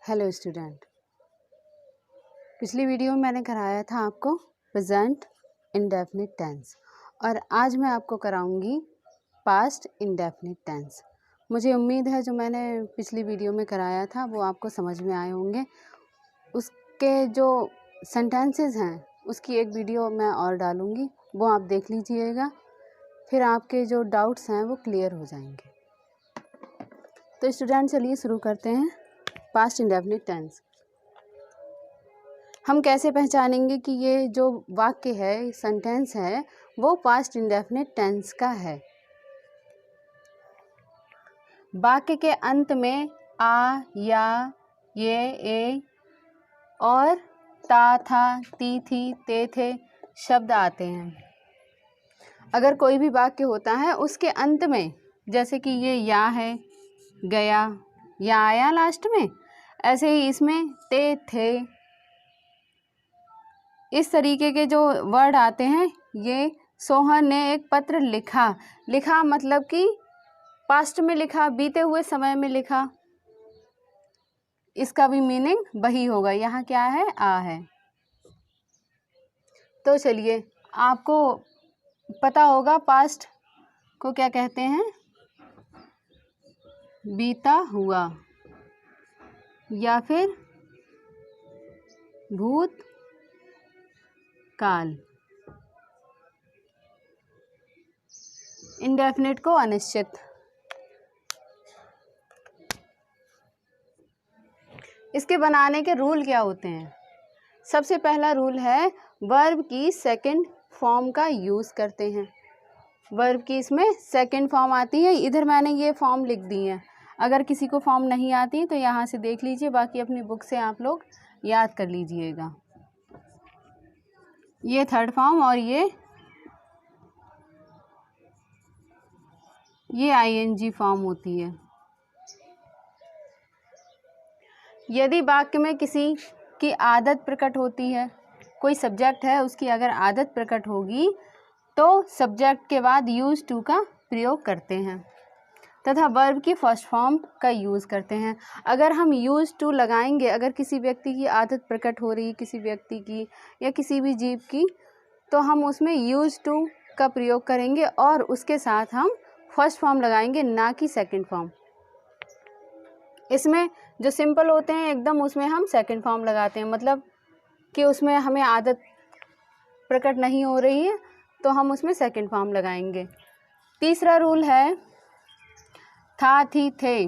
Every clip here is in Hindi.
हेलो स्टूडेंट, पिछली वीडियो में मैंने कराया था आपको प्रेजेंट इंडेफिनिट टेंस और आज मैं आपको कराऊंगी पास्ट इंडेफिनिट टेंस। मुझे उम्मीद है जो मैंने पिछली वीडियो में कराया था वो आपको समझ में आए होंगे। उसके जो सेंटेंसेस हैं उसकी एक वीडियो मैं और डालूंगी, वो आप देख लीजिएगा, फिर आपके जो डाउट्स हैं वो क्लियर हो जाएंगे। तो स्टूडेंट चलिए शुरू करते हैं। पास्ट इंडेफिनिट टेंस हम कैसे पहचानेंगे कि ये जो वाक्य है, सेंटेंस है, वो पास्ट इंडेफिनिट टेंस का है। वाक्य के अंत में आ, या, ये, ए और ता, था, ती, थी, ते, थे शब्द आते हैं। अगर कोई भी वाक्य होता है उसके अंत में, जैसे कि ये या है, गया, या आया लास्ट में, ऐसे ही इसमें ते, थे, इस तरीके के जो वर्ड आते हैं। ये सोहन ने एक पत्र लिखा, लिखा मतलब कि पास्ट में लिखा, बीते हुए समय में लिखा, इसका भी मीनिंग वही होगा। यहाँ क्या है? आ है। तो चलिए, आपको पता होगा पास्ट को क्या कहते हैं? बीता हुआ या फिर भूत काल। इंडेफिनिट को अनिश्चित। इसके बनाने के रूल क्या होते हैं? सबसे पहला रूल है वर्ब की सेकंड फॉर्म का यूज़ करते हैं। वर्ब की इसमें सेकंड फॉर्म आती है। इधर मैंने ये फॉर्म लिख दी है, अगर किसी को फॉर्म नहीं आती तो यहाँ से देख लीजिए, बाकी अपनी बुक से आप लोग याद कर लीजिएगा। ये थर्ड फॉर्म और ये आईएनजी फॉर्म होती है। यदि वाक्य में किसी की आदत प्रकट होती है, कोई सब्जेक्ट है उसकी अगर आदत प्रकट होगी तो सब्जेक्ट के बाद यूज टू का प्रयोग करते हैं तथा वर्ब की फर्स्ट फॉर्म का यूज़ करते हैं। अगर हम यूज टू लगाएंगे, अगर किसी व्यक्ति की आदत प्रकट हो रही है, किसी व्यक्ति की या किसी भी जीव की, तो हम उसमें यूज टू का प्रयोग करेंगे और उसके साथ हम फर्स्ट फॉर्म लगाएंगे, ना कि सेकंड फॉर्म। इसमें जो सिंपल होते हैं एकदम, उसमें हम सेकंड फॉर्म लगाते हैं, मतलब कि उसमें हमें आदत प्रकट नहीं हो रही है तो हम उसमें सेकंड फॉर्म लगाएंगे। तीसरा रूल है था, थी, थे।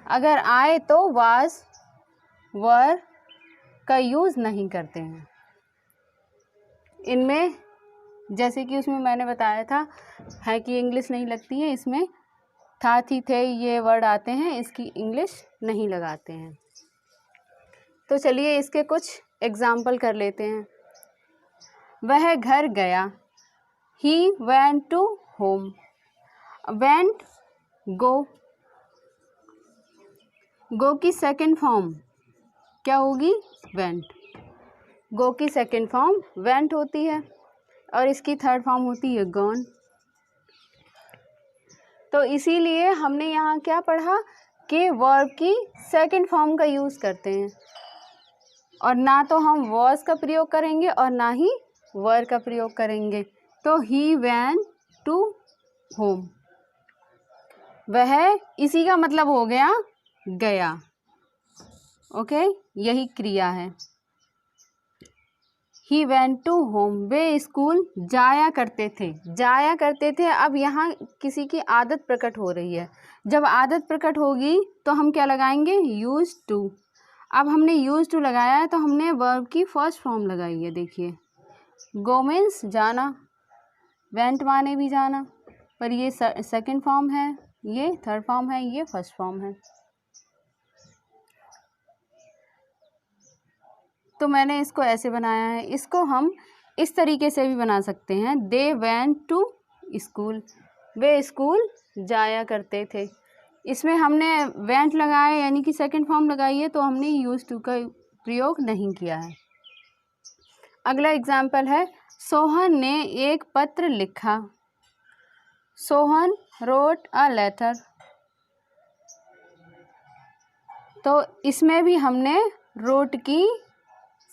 अगर आए तो वाज, वर का यूज़ नहीं करते हैं। इनमें जैसे कि उसमें मैंने बताया था है कि इंग्लिश नहीं लगती है, इसमें था, थी, थे ये वर्ड आते हैं, इसकी इंग्लिश नहीं लगाते हैं। तो चलिए इसके कुछ एग्जाम्पल कर लेते हैं। वह घर गया, he went to home. Went, go, go की सेकंड फॉर्म क्या होगी? वेंट। गो की सेकंड फॉर्म वेंट होती है और इसकी थर्ड फॉर्म होती है गॉन। तो इसीलिए हमने यहाँ क्या पढ़ा कि वर्ब की सेकंड फॉर्म का यूज़ करते हैं और ना तो हम वॉज का प्रयोग करेंगे और ना ही वर का प्रयोग करेंगे। तो ही वेंट टू होम, वह, इसी का मतलब हो गया गया। ओके, यही क्रिया है। ही वेंट टू होम, वे स्कूल जाया करते थे। जाया करते थे, अब यहाँ किसी की आदत प्रकट हो रही है। जब आदत प्रकट होगी तो हम क्या लगाएंगे? Use to. अब हमने यूज टू लगाया है तो हमने वर्ब की फर्स्ट फॉर्म लगाई है। देखिए, गो मीन्स जाना, वेंट माने भी जाना, पर ये सेकंड फॉर्म है, ये थर्ड फॉर्म है, ये फर्स्ट फॉर्म है। तो मैंने इसको ऐसे बनाया है। इसको हम इस तरीके से भी बना सकते हैं। दे वेंट टू स्कूल, वे स्कूल जाया करते थे। इसमें हमने वेंट लगाया यानी कि सेकंड फॉर्म लगाई है, तो हमने यूज टू का प्रयोग नहीं किया है। अगला एग्जाम्पल है सोहन ने एक पत्र लिखा। Sohan wrote a letter. तो इसमें भी हमने रोट की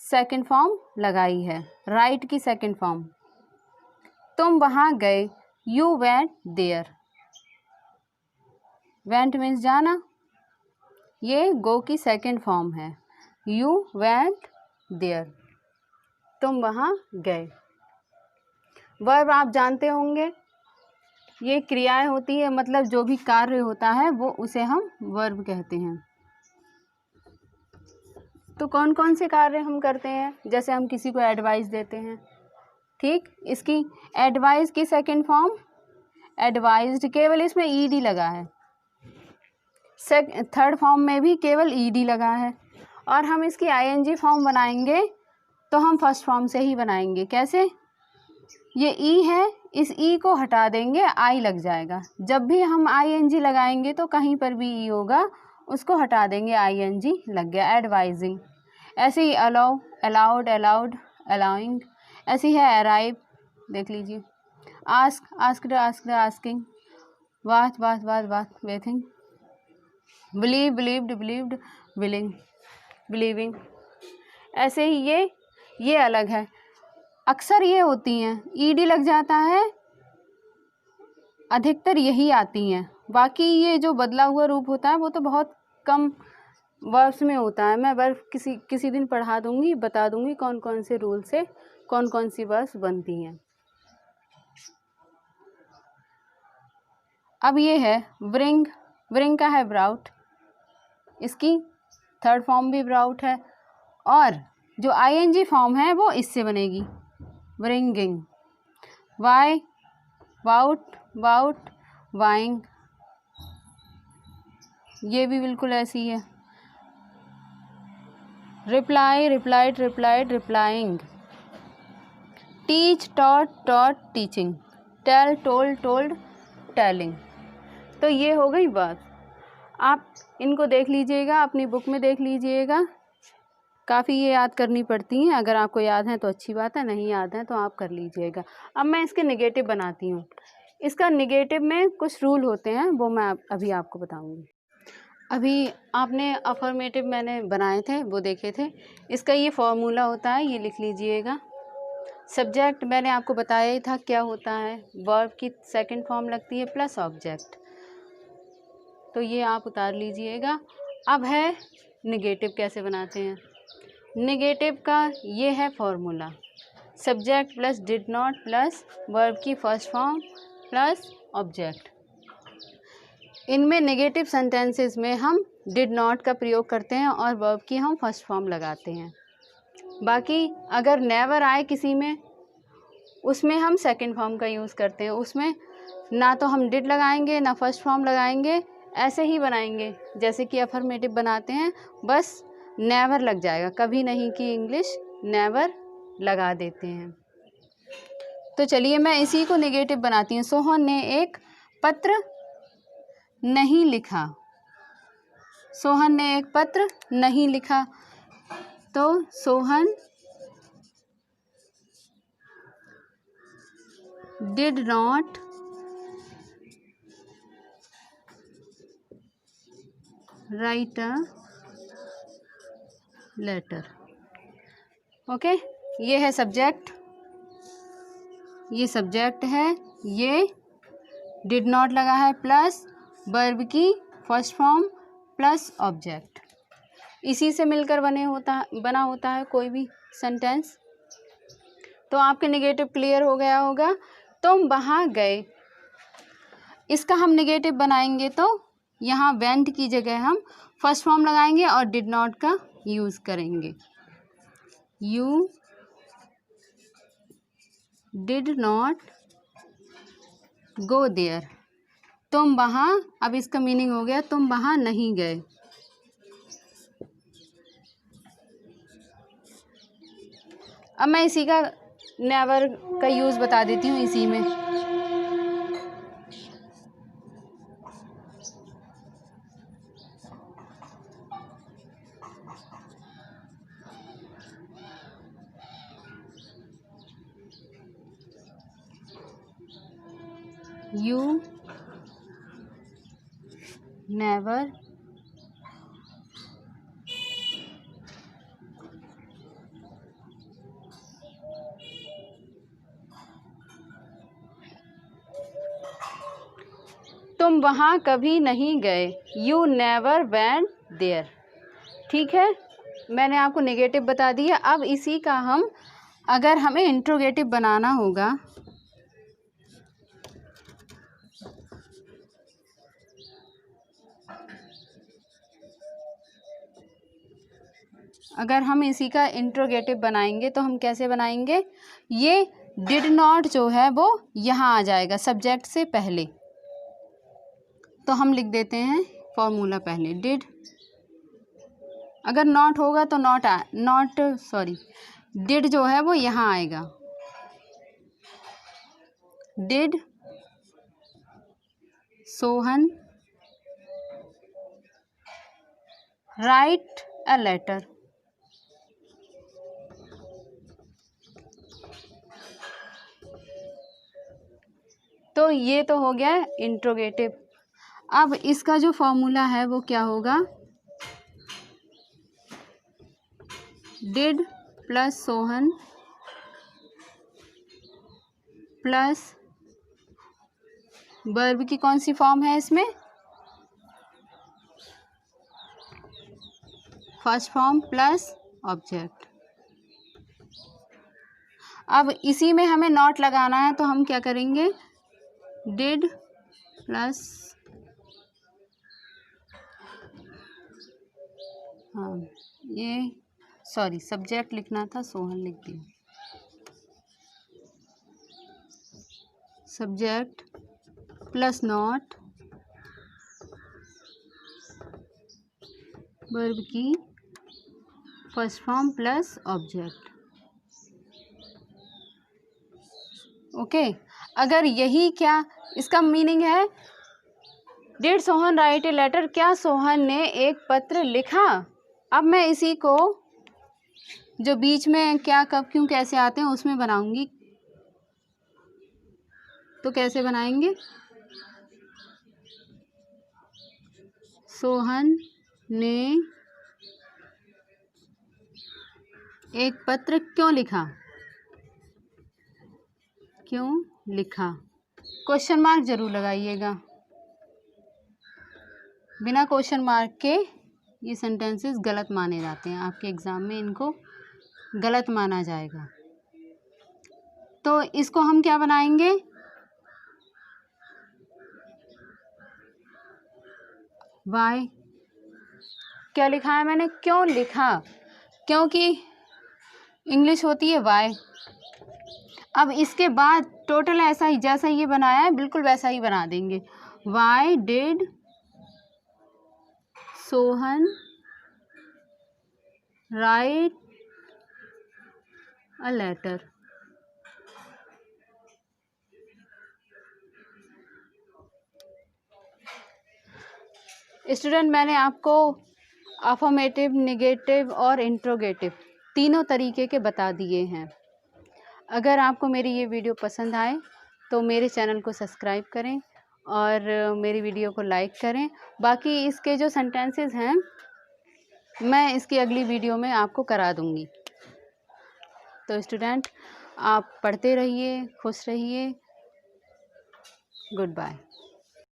सेकंड फॉर्म लगाई है, राइट की सेकंड फॉर्म। तुम वहाँ गए, you went there. Went means जाना, ये गो की सेकंड फॉर्म है, यू वेंट देयर, तुम वहाँ गए। वर्ब आप जानते होंगे, ये क्रियाएं होती है, मतलब जो भी कार्य होता है वो उसे हम वर्ब कहते हैं। तो कौन कौन से कार्य हम करते हैं, जैसे हम किसी को एडवाइस देते हैं, ठीक, इसकी एडवाइस की सेकंड फॉर्म एडवाइज्ड, केवल इसमें ईडी लगा है। थर्ड फॉर्म में भी केवल ईडी लगा है। और हम इसकी आईएनजी फॉर्म बनाएंगे तो हम फर्स्ट फॉर्म से ही बनाएंगे। कैसे, ये ई है, इस ई को हटा देंगे, आई लग जाएगा। जब भी हम आईएनजी लगाएंगे तो कहीं पर भी ई होगा, उसको हटा देंगे, आईएनजी लग गया, एडवाइजिंग। ऐसे ही अलाउ, अलाउड, अलाउड, अलाउइंग। ऐसी है अराइव, देख लीजिए। Ask, asked, asked, asking. वाथ, वाथ, वाथ, वाथ, वेथिंग। Believe, believed, believed, willing, believing. ऐसे ही ये अलग है, अक्सर ये होती हैं, ईडी लग जाता है, अधिकतर यही आती हैं। बाकी ये जो बदला हुआ रूप होता है वो तो बहुत कम वर्ब्स में होता है। मैं वर्ब किसी दिन पढ़ा दूंगी, बता दूंगी कौन कौन से रूल से कौन कौन सी वर्ब्स बनती हैं। अब ये है ब्रिंग, ब्रिंग का है ब्राउट, इसकी थर्ड फॉर्म भी ब्राउट है, और जो आईएनजी फॉर्म है वो इससे बनेगी, bringing. Buy, bought, bought, buying, ये भी बिल्कुल ऐसी है। Reply, replied, replied, replying. Teach, taught, taught, teaching. Tell, told, told, telling. तो ये हो गई बात। आप इनको देख लीजिएगा, अपनी बुक में देख लीजिएगा, काफ़ी ये याद करनी पड़ती हैं। अगर आपको याद है तो अच्छी बात है, नहीं याद है तो आप कर लीजिएगा। अब मैं इसके नेगेटिव बनाती हूँ। इसका नेगेटिव में कुछ रूल होते हैं, वो मैं अभी आपको बताऊँगी। अभी आपने अफर्मेटिव मैंने बनाए थे, वो देखे थे। इसका ये फॉर्मूला होता है, ये लिख लीजिएगा। सब्जेक्ट मैंने आपको बताया ही था क्या होता है, वर्ब की सेकंड फॉर्म लगती है प्लस ऑब्जेक्ट, तो ये आप उतार लीजिएगा। अब है नेगेटिव कैसे बनाते हैं। नेगेटिव का ये है formula, subject plus did not plus verb की फर्स्ट फॉर्म प्लस ऑब्जेक्ट। इनमें नेगेटिव सेंटेंसेस में हम डिड नॉट का प्रयोग करते हैं और वर्ब की हम फर्स्ट फॉर्म लगाते हैं। बाकी अगर नेवर आए किसी में, उसमें हम सेकंड फॉर्म का यूज़ करते हैं। उसमें ना तो हम डिड लगाएंगे ना फर्स्ट फॉर्म लगाएंगे, ऐसे ही बनाएंगे जैसे कि अफर्मेटिव बनाते हैं, बस नेवर लग जाएगा, कभी नहीं कि इंग्लिश नेवर लगा देते हैं। तो चलिए मैं इसी को नेगेटिव बनाती हूँ। सोहन ने एक पत्र नहीं लिखा, सोहन ने एक पत्र नहीं लिखा, तो Sohan did not write a letter. Okay, ये है सब्जेक्ट, ये सब्जेक्ट है, ये डिड नॉट लगा है प्लस वर्ब की फर्स्ट फॉर्म प्लस ऑब्जेक्ट। इसी से मिलकर बना होता है कोई भी सेंटेंस। तो आपके नेगेटिव क्लियर हो गया होगा। तुम वहाँ गए, इसका हम नेगेटिव बनाएंगे तो यहाँ वेंट की जगह हम फर्स्ट फॉर्म लगाएंगे और डिड नॉट का यूज़ करेंगे। You did not go there, तुम वहाँ, अब इसका मीनिंग हो गया तुम वहाँ नहीं गए। अब मैं इसी का नेवर का यूज़ बता देती हूँ इसी में। You never तुम वहाँ कभी नहीं गए, यू नेवर वेंट देयर। ठीक है, मैंने आपको नेगेटिव बता दिया। अब इसी का हम, अगर हमें इंट्रोगेटिव बनाना होगा, अगर हम इसी का इंट्रोगेटिव बनाएंगे तो हम कैसे बनाएंगे? ये डिड नॉट जो है वो यहाँ आ जाएगा सब्जेक्ट से पहले, तो हम लिख देते हैं फॉर्मूला पहले, डिड। अगर नॉट होगा तो डिड जो है वो यहाँ आएगा, did Sohan write a letter. तो ये तो हो गया इंट्रोगेटिव। अब इसका जो फॉर्मूला है वो क्या होगा? Did plus Sohan plus verb की कौन सी फॉर्म है इसमें? First form plus object. अब इसी में हमें नॉट लगाना है, तो हम क्या करेंगे? डिड प्लस, हाँ ये सॉरी सब्जेक्ट लिखना था, सोहन लिख दिया, सब्जेक्ट प्लस नॉट वर्ब की first form plus object. Okay, अगर यही क्या इसका मीनिंग है, did Sohan write a letter, क्या सोहन ने एक पत्र लिखा? अब मैं इसी को जो बीच में क्या कब क्यों कैसे आते हैं उसमें बनाऊंगी। तो कैसे बनाएंगे? सोहन ने एक पत्र क्यों लिखा? क्यों लिखा? क्वेश्चन मार्क जरूर लगाइएगा, बिना क्वेश्चन मार्क के ये सेंटेंसेस गलत माने जाते हैं, आपके एग्ज़ाम में इनको गलत माना जाएगा। तो इसको हम क्या बनाएंगे? वाई। क्या लिखा है मैंने? क्यों लिखा, क्योंकि इंग्लिश होती है वाई। अब इसके बाद टोटल ऐसा ही, जैसा ये बनाया है बिल्कुल वैसा ही बना देंगे। Why did Sohan write a letter. Student, मैंने आपको अफर्मेटिव, नेगेटिव और इंट्रोगेटिव तीनों तरीके के बता दिए हैं। अगर आपको मेरी ये वीडियो पसंद आए तो मेरे चैनल को सब्सक्राइब करें और मेरी वीडियो को लाइक करें। बाकी इसके जो सेंटेंसेस हैं मैं इसकी अगली वीडियो में आपको करा दूंगी। तो स्टूडेंट, आप पढ़ते रहिए, खुश रहिए। Good bye.